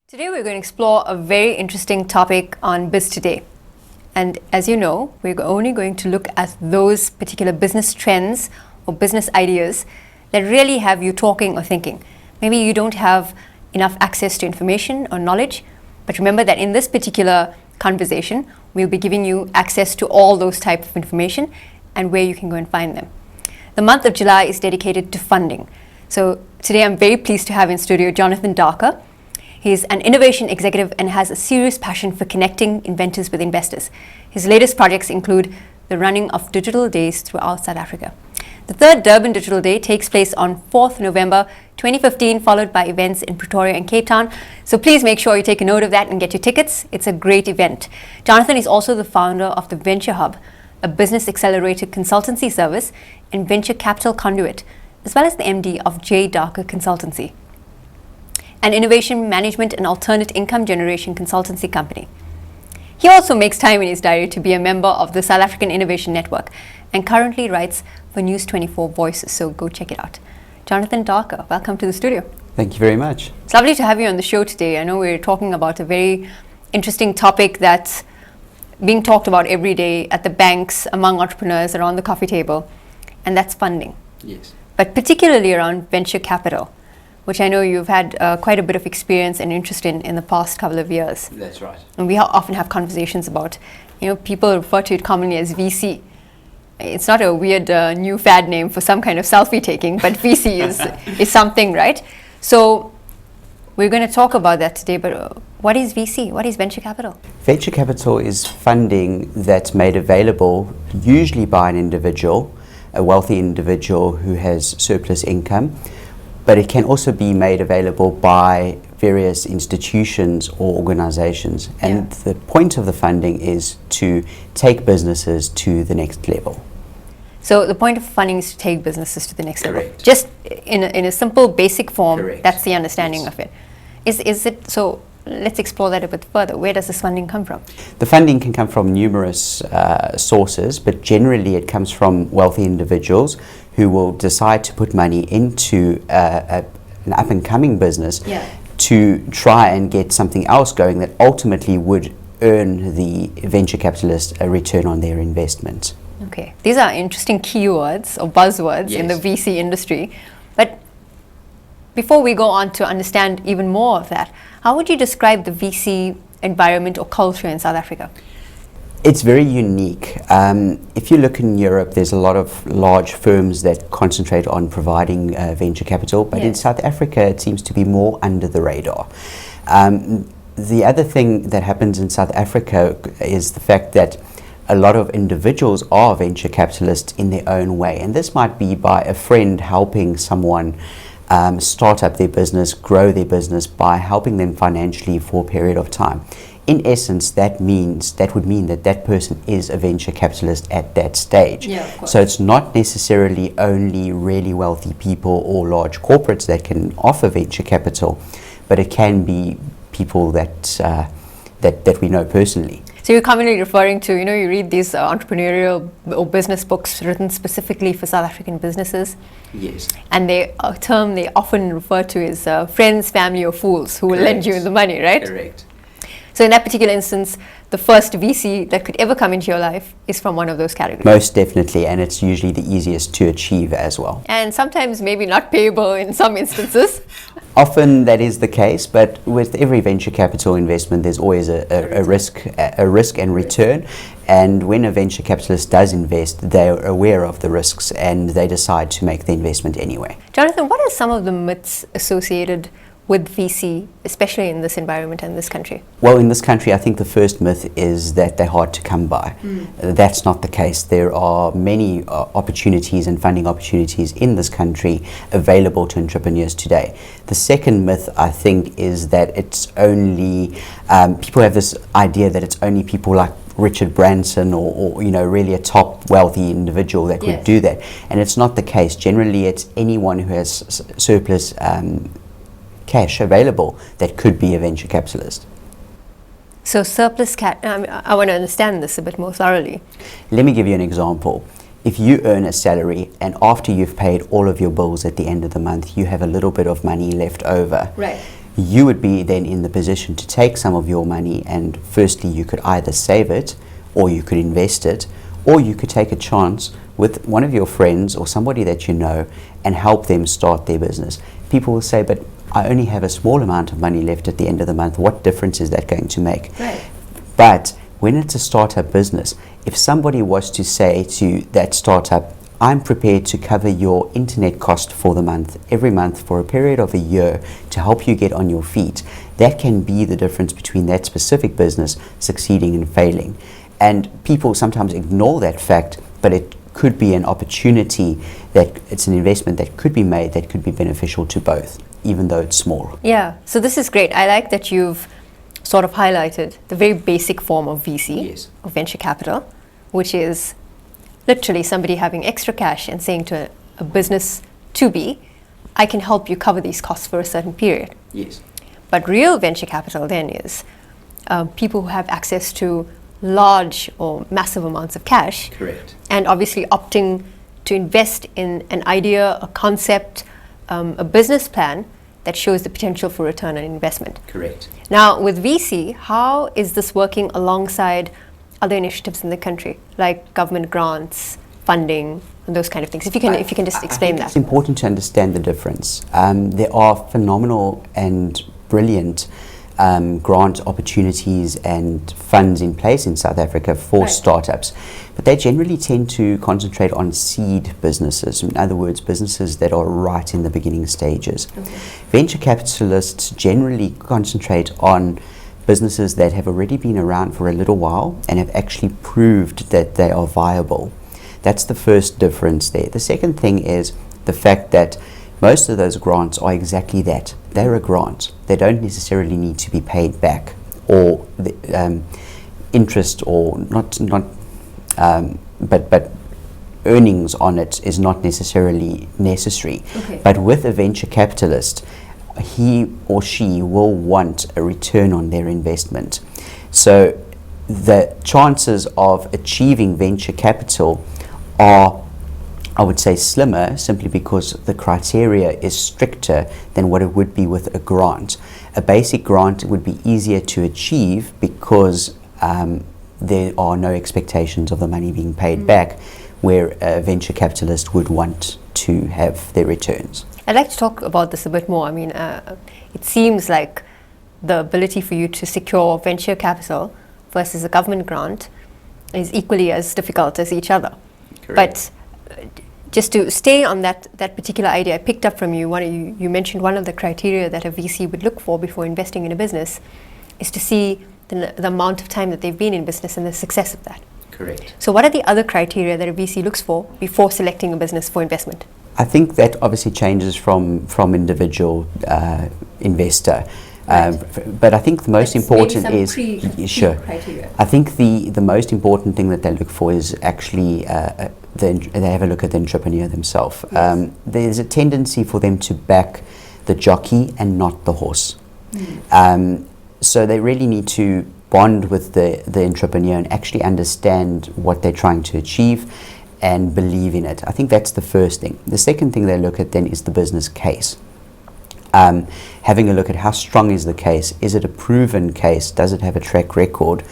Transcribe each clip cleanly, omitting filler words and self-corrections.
Today we're going to explore a very interesting topic on BizToday. And as you know, we're only going to look at those particular business trends or business ideas that really have you talking or thinking. Maybe you don't have enough access to information or knowledge, but remember that in this particular conversation, we'll be giving you access to all those types of information and where you can go and find them. The month of July is dedicated to funding. So today I'm very pleased to have in studio Jonathan Darker. He's an innovation executive and has a serious passion for connecting inventors with investors. His latest projects include the running of digital days throughout South Africa. The third Durban Digital Day takes place on 4th November 2015, followed by events in Pretoria and Cape Town. So please make sure you take a note of that and get your tickets. It's a great event. Jonathan is also the founder of the Venture Hub, a business accelerator consultancy service and venture capital conduit, as well as the MD of J. Darker Consultancy, an innovation management and alternate income generation consultancy company. He also makes time in his diary to be a member of the South African Innovation Network and currently writes for News 24 Voices, so go check it out. Jonathan Darker, welcome to the studio. Thank you very much. It's lovely to have you on the show today. I know we're talking about a very interesting topic that's being talked about every day at the banks, among entrepreneurs, around the coffee table, and that's funding. Yes. But particularly around venture capital, which I know you've had quite a bit of experience and interest in the past couple of years. That's right. And we often have conversations about, people refer to it commonly as VC. It's not a weird new fad name for some kind of selfie taking, but VC is something, right? So we're going to talk about that today, but what is VC? What is venture capital? Venture capital is funding that's made available usually by an individual, a wealthy individual who has surplus income, but it can also be made available by various institutions or organizations. And the point of the funding is to take businesses to the next level. So the point of funding is to take businesses to the next level. Correct. Just in a simple, basic form. Correct. That's the understanding Yes. of it. Is it so? Let's explore that a bit further. Where does this funding come from? The funding can come from numerous sources, but generally it comes from wealthy individuals who will decide to put money into an up-and-coming business to try and get something else going that ultimately would earn the venture capitalist a return on their investment. Okay, these are interesting keywords or buzzwords in the Yes. VC industry. But before we go on to understand even more of that, how would you describe the VC environment or culture in South Africa? It's very unique. If you look in Europe, there's a lot of large firms that concentrate on providing venture capital, but in South Africa, it seems to be more under the radar. The other thing that happens in South Africa is the fact that a lot of individuals are venture capitalists in their own way, and this might be by a friend helping someone start up their business, grow their business by helping them financially for a period of time. In essence, that would mean that person is a venture capitalist at that stage. So it's not necessarily only really wealthy people or large corporates that can offer venture capital, but it can be people that we know personally. So you're commonly referring to, you read these entrepreneurial or business books written specifically for South African businesses. Yes. And a term they often refer to is friends, family, or fools who will lend you the money, right? Correct. So in that particular instance, the first VC that could ever come into your life is from one of those categories. Most definitely, and it's usually the easiest to achieve as well. And sometimes maybe not payable in some instances. Often that is the case, but with every venture capital investment, there's always a risk and return. And when a venture capitalist does invest, they're aware of the risks and they decide to make the investment anyway. Jonathan, what are some of the myths associated with VC, especially in this environment and this country? Well, in this country, I think the first myth is that they're hard to come by. That's not the case. There are many opportunities and funding opportunities in this country available to entrepreneurs today. The second myth, I think, is that it's only, people have this idea that it's only people like Richard Branson or really a top wealthy individual that would do that. And it's not the case. Generally, it's anyone who has surplus cash available that could be a venture capitalist. So surplus cash, I want to understand this a bit more thoroughly. Let me give you an example. if you earn a salary and after you've paid all of your bills at the end of the month, you have a little bit of money left over. Right. You would be then in the position to take some of your money, and firstly you could either save it or you could invest it, or you could take a chance with one of your friends or somebody that you know and help them start their business. People will say, but I only have a small amount of money left at the end of the month. What difference is that going to make? Right. But when it's a startup business, if somebody was to say to that startup, I'm prepared to cover your internet cost for the month, every month for a period of a year to help you get on your feet, that can be the difference between that specific business succeeding and failing. And people sometimes ignore that fact, but it could be an opportunity, that it's an investment that could be made that could be beneficial to both, even though it's small. Yeah, so this is great. I like that you've sort of highlighted the very basic form of VC, Yes. of venture capital, which is literally somebody having extra cash and saying to a business to be, I can help you cover these costs for a certain period. Yes. But real venture capital then is people who have access to large or massive amounts of cash. Correct. And obviously opting to invest in an idea, a concept, a business plan that shows the potential for return on investment. Correct. Now, with VC, how is this working alongside other initiatives in the country, like government grants, funding, and those kind of things? If you can just explain that. It's important to understand the difference. There are phenomenal and brilliant grant opportunities and funds in place in South Africa for Right. startups, but they generally tend to concentrate on seed businesses. In other words, businesses that are right in the beginning stages. Okay. Venture capitalists generally concentrate on businesses that have already been around for a little while and have actually proved that they are viable. That's the first difference there. The second thing is the fact that most of those grants are exactly that. They're a grant. They don't necessarily need to be paid back, or the, interest, or but earnings on it is not necessarily necessary. Okay. But with a venture capitalist, he or she will want a return on their investment. So the chances of achieving venture capital are, I would say, slimmer, simply because the criteria is stricter than what it would be with a grant. A basic grant would be easier to achieve because there are no expectations of the money being paid back, where a venture capitalist would want to have their returns. I'd like to talk about this a bit more. I mean, it seems like the ability for you to secure venture capital versus a government grant is equally as difficult as each other. Correct. But just to stay on that particular idea, I picked up from you, you mentioned one of the criteria that a VC would look for before investing in a business is to see the amount of time that they've been in business and the success of that. Correct. So what are the other criteria that a VC looks for before selecting a business for investment? I think that obviously changes from individual investor. Right. But I think the most important is sure. Criteria. I think the most important thing that they look for is actually they have a look at the entrepreneur themselves. Yes. There's a tendency for them to back the jockey and not the horse. So they really need to bond with the entrepreneur and actually understand what they're trying to achieve and believe in it. I think that's the first thing. The second thing they look at then is the business case. Having a look at how strong is the case. Is it a proven case? Does it have a track record?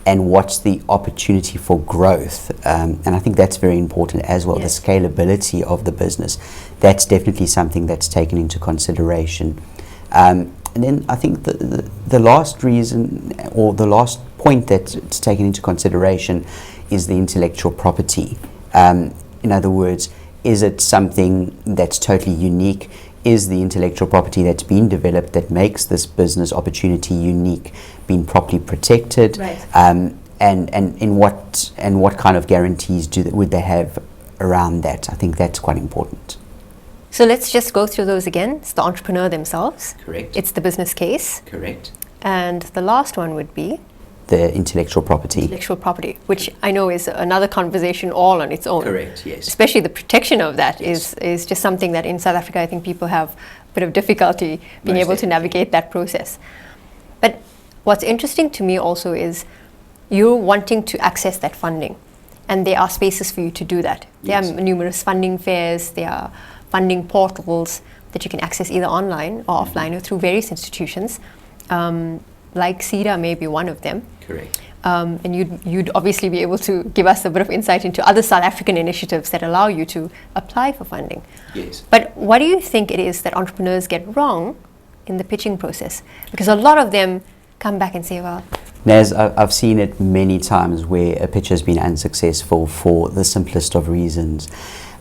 And what's the opportunity for growth? And I think that's very important as well. Yes. The scalability of the business. That's definitely something that's taken into consideration. And then I think the last reason, or the last point that's taken into consideration, is the intellectual property. In other words, is it something that's totally unique? Is the intellectual property that's been developed that makes this business opportunity unique being properly protected? Right. And in what kind of guarantees would they have around that? I think that's quite important. So let's just go through those again. It's the entrepreneur themselves. Correct. It's the business case. Correct. And the last one would be The intellectual property. intellectual property, which I know is another conversation all on its own. Correct, yes. Especially the protection of that Yes. is just something that in South Africa I think people have a bit of difficulty being Most able to definitely. navigate that process. But what's interesting to me also is you're wanting to access that funding. and there are spaces for you to do that. There Yes. are numerous funding fairs, there are funding portals that you can access either online or offline or through various institutions. Like CEDA may be one of them. Correct. And you'd obviously be able to give us a bit of insight into other South African initiatives that allow you to apply for funding. Yes. But what do you think it is that entrepreneurs get wrong in the pitching process? Because a lot of them come back and say, well... Naz, I've seen it many times where a pitch has been unsuccessful for the simplest of reasons.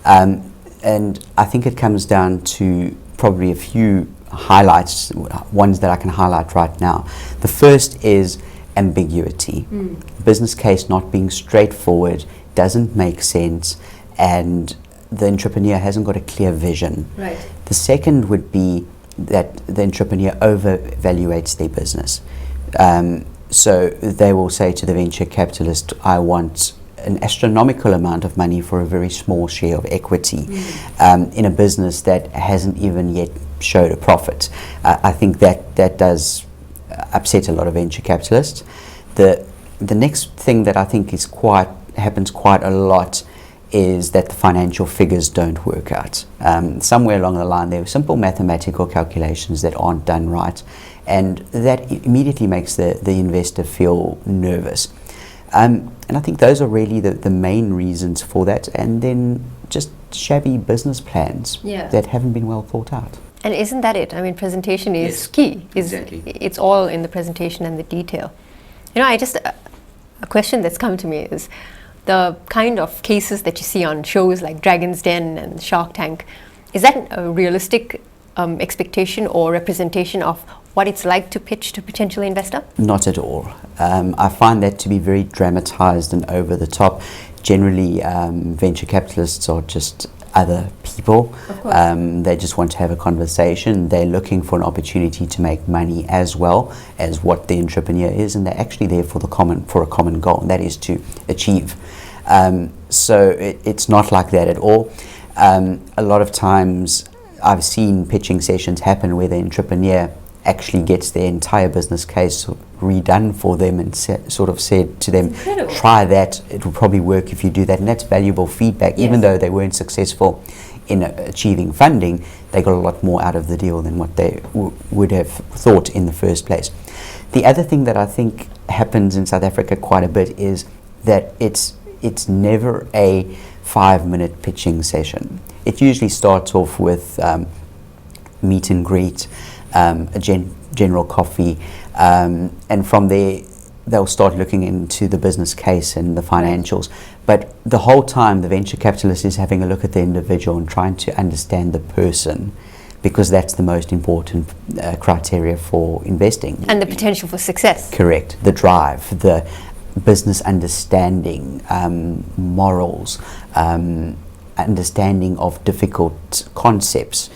And I think it comes down to probably a few highlights, ones that I can highlight right now. The first is ambiguity. Business case not being straightforward, doesn't make sense, and the entrepreneur hasn't got a clear vision. Right. The second would be that the entrepreneur over-evaluates their business. So they will say to the venture capitalist, I want an astronomical amount of money for a very small share of equity in a business that hasn't even yet showed a profit. I think that does upset a lot of venture capitalists. The next thing that I think happens quite a lot is that the financial figures don't work out. Somewhere along the line there are simple mathematical calculations that aren't done right, and that immediately makes the investor feel nervous. And I think those are really the main reasons for that, and then just shabby business plans that haven't been well thought out. And isn't that it? I mean, presentation is Yes, key. exactly. It's all in the presentation and the detail. You know, a question that's come to me is the kind of cases that you see on shows like Dragon's Den and Shark Tank. Is that a realistic expectation or representation of what it's like to pitch to a potential investor? Not at all. I find that to be very dramatized and over the top. Generally, venture capitalists are just other people. They just want to have a conversation. They're looking for an opportunity to make money as well as what the entrepreneur is, and they're actually there for a common goal, and that is to achieve. So it's not like that at all. A lot of times I've seen pitching sessions happen where the entrepreneur actually gets their entire business case redone for them and sort of said to them, try that, it will probably work if you do that. And that's valuable feedback. Even though they weren't successful in achieving funding, they got a lot more out of the deal than what they would have thought in the first place. The other thing that I think happens in South Africa quite a bit is that it's never a 5-minute pitching session. It usually starts off with meet and greet, a general coffee, and from there they'll start looking into the business case and the financials. But the whole time the venture capitalist is having a look at the individual and trying to understand the person, because that's the most important criteria for investing. And the potential for success. Correct. The drive, the business understanding, morals, understanding of difficult concepts.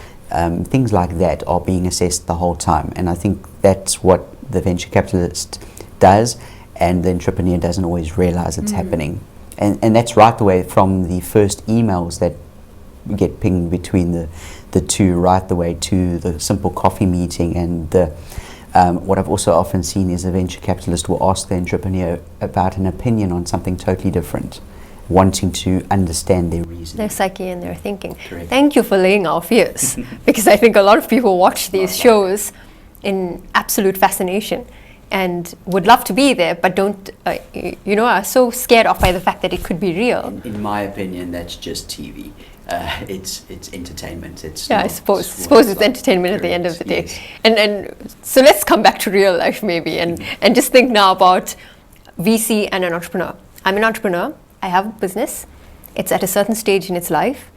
Things like that are being assessed the whole time, and I think that's what the venture capitalist does, and the entrepreneur doesn't always realize it's happening. And that's right the way from the first emails that get pinged between the two, right the way to the simple coffee meeting. And what I've also often seen is a venture capitalist will ask the entrepreneur about an opinion on something totally different, wanting to understand their reason, their psyche and their thinking. Correct. Thank you for laying our fears, because I think a lot of people watch these shows in absolute fascination and would love to be there, but don't, are so scared off by the fact that it could be real. In my opinion, that's just TV. It's entertainment. I suppose it's entertainment at the end of the day. Yes. And so let's come back to real life maybe, and just think now about VC and an entrepreneur. I'm an entrepreneur. I have a business. It's at a certain stage in its life.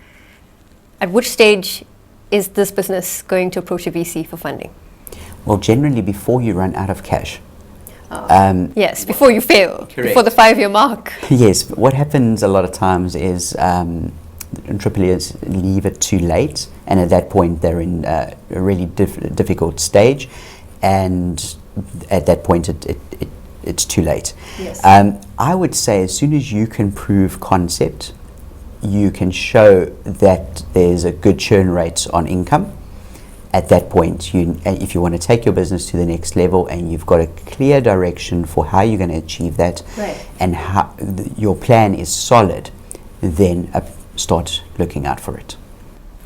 At which stage is this business going to approach a VC for funding? Well, generally before you run out of cash. Yes, before you fail, Correct. Before the 5-year mark. Yes, but what happens a lot of times is entrepreneurs leave it too late, and at that point they're in a really difficult stage, and at that point it's too late. Yes. I would say as soon as you can prove concept, you can show that there's a good churn rate on income, at that point, if you want to take your business to the next level and you've got a clear direction for how you're going to achieve that, right, and how your plan is solid, then start looking out for it.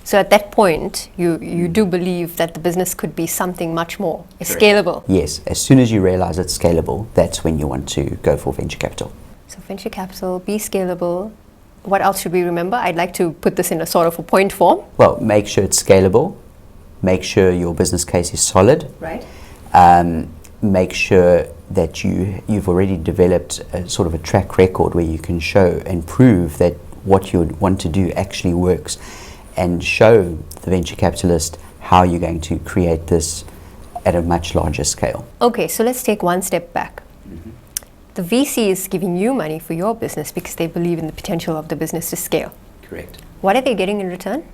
So at that point, you do believe that the business could be something much more scalable. Yes, as soon as you realize it's scalable, that's when you want to go for venture capital. So venture capital, be scalable. What else should we remember? I'd like to put this in a sort of a point form. Well, make sure it's scalable. Make sure your business case is solid. Right. Make sure that you've already developed a sort of a track record where you can show and prove that what you want to do actually works, and show the venture capitalist how you're going to create this at a much larger scale. Okay, so let's take one step back. The VC is giving you money for your business because they believe in the potential of the business to scale. Correct. What are they getting in return?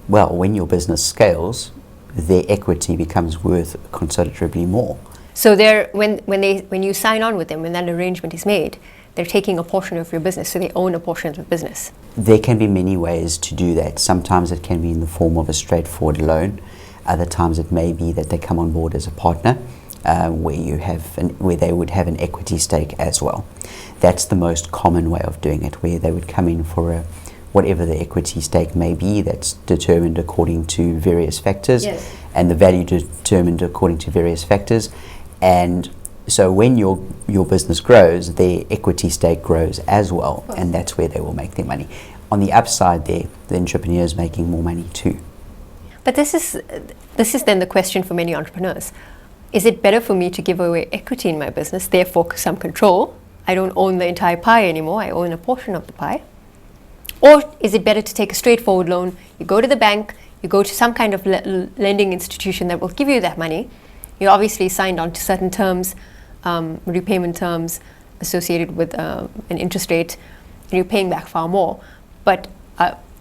Well, when your business scales, their equity becomes worth considerably more. So when you sign on with them, when that arrangement is made, they're taking a portion of your business, so they own a portion of the business. There can be many ways to do that. Sometimes it can be in the form of a straightforward loan. Other times it may be that they come on board as a partner, where they would have an equity stake as well. That's the most common way of doing it, where they would come in for whatever the equity stake may be, that's determined according to various factors, yes, and the value determined according to various factors. And so when your business grows, their equity stake grows as well, and that's where they will make their money. On the upside there, the entrepreneur is making more money too. But this is then the question for many entrepreneurs. Is it better for me to give away equity in my business, therefore some control? I don't own the entire pie anymore, I own a portion of the pie. Or is it better to take a straightforward loan? You go to the bank, you go to some kind of lending institution that will give you that money. You're obviously signed on to certain terms, repayment terms associated with an interest rate, and you're paying back far more. But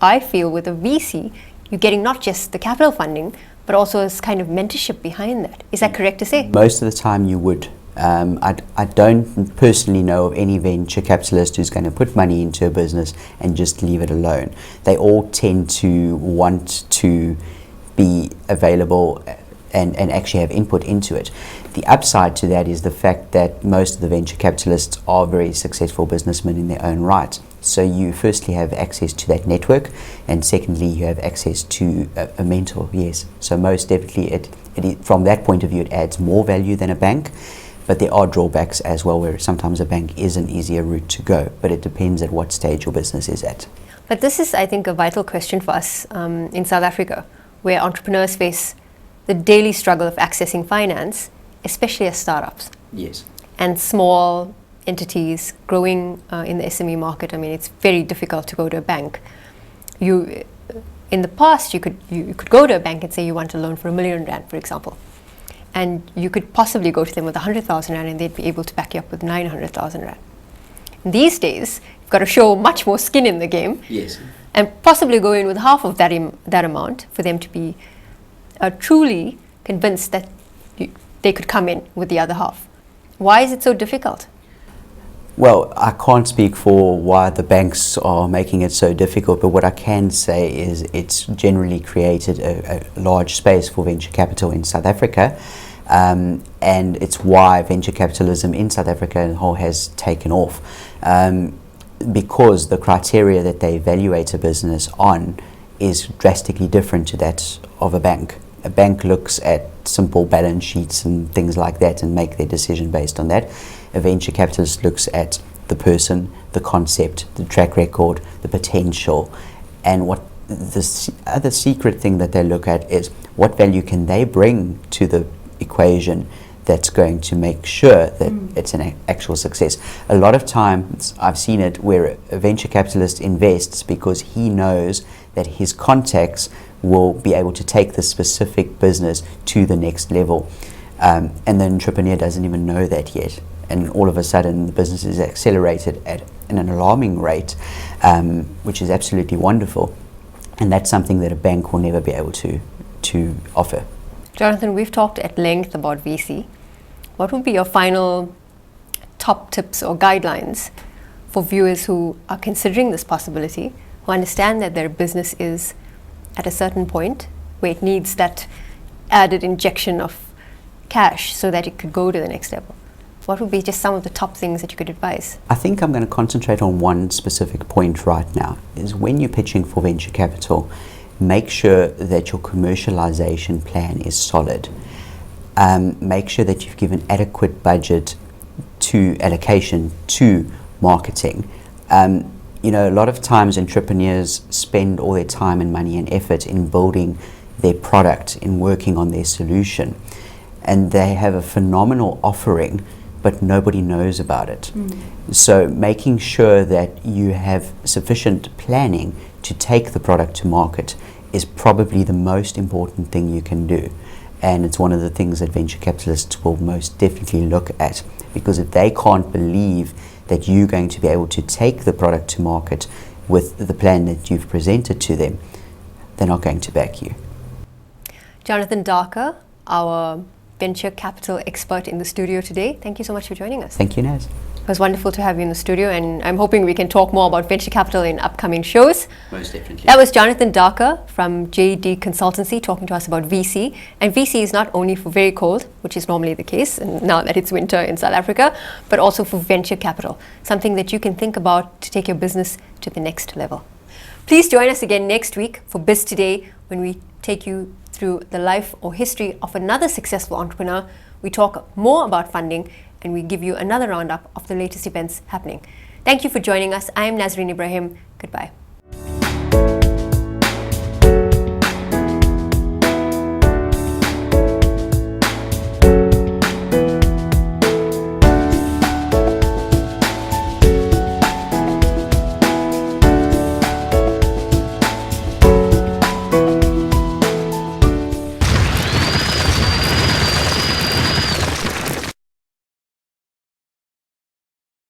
I feel with a VC, you're getting not just the capital funding, but also this kind of mentorship behind that. Is that correct to say? Most of the time you would. I don't personally know of any venture capitalist who's going to put money into a business and just leave it alone. They all tend to want to be available and actually have input into it. The upside to that is the fact that most of the venture capitalists are very successful businessmen in their own right. So you firstly have access to that network, and secondly you have access to a mentor, yes. So most definitely from that point of view it adds more value than a bank, but there are drawbacks as well, where sometimes a bank is an easier route to go, but it depends at what stage your business is at. But this is, I think, a vital question for us in South Africa, where entrepreneurs face the daily struggle of accessing finance, especially as startups. Yes. And small entities growing in the SME market. I mean, it's very difficult to go to a bank. In the past, you could go to a bank and say you want a loan for R1 million, for example, and you could possibly go to them with 100,000 rand, and they'd be able to back you up with 900,000 rand. These days, you've got to show much more skin in the game, yes, and possibly go in with half of that amount for them to be truly convinced that they could come in with the other half. Why is it so difficult? Well, I can't speak for why the banks are making it so difficult, but what I can say is it's generally created a large space for venture capital in South Africa, and it's why venture capitalism in South Africa as a whole has taken off, because the criteria that they evaluate a business on is drastically different to that of a bank. A bank looks at simple balance sheets and things like that and make their decision based on that. A venture capitalist looks at the person, the concept, the track record, the potential, and what the other secret thing that they look at is what value can they bring to the equation that's going to make sure that it's an actual success. A lot of times I've seen it where a venture capitalist invests because he knows that his contacts will be able to take the specific business to the next level, and the entrepreneur doesn't even know that yet, and all of a sudden the business is accelerated at an alarming rate, which is absolutely wonderful, and that's something that a bank will never be able to offer. Jonathan, we've talked at length about VC. What would be your final top tips or guidelines for viewers who are considering this possibility, who understand that their business is at a certain point where it needs that added injection of cash so that it could go to the next level? What would be just some of the top things that you could advise? I think I'm going to concentrate on one specific point right now, is when you're pitching for venture capital, make sure that your commercialization plan is solid. Make sure that you've given adequate budget to allocation to marketing. You know, a lot of times entrepreneurs spend all their time and money and effort in building their product, in working on their solution, and they have a phenomenal offering, but nobody knows about it. So making sure that you have sufficient planning to take the product to market is probably the most important thing you can do. And it's one of the things that venture capitalists will most definitely look at, because if they can't believe that you're going to be able to take the product to market with the plan that you've presented to them, they're not going to back you. Jonathan Darker, our venture capital expert in the studio today, thank you so much for joining us. Thank you, Naz. It was wonderful to have you in the studio, and I'm hoping we can talk more about venture capital in upcoming shows. Most definitely. That was Jonathan Darker from JD Consultancy talking to us about VC. And VC is not only for very cold, which is normally the case, and now that it's winter in South Africa, but also for venture capital, something that you can think about to take your business to the next level. Please join us again next week for BizToday, when we take you through the life or history of another successful entrepreneur. We talk more about funding, and we give you another roundup of the latest events happening. Thank you for joining us. I am Nazareen Ebrahim. Goodbye.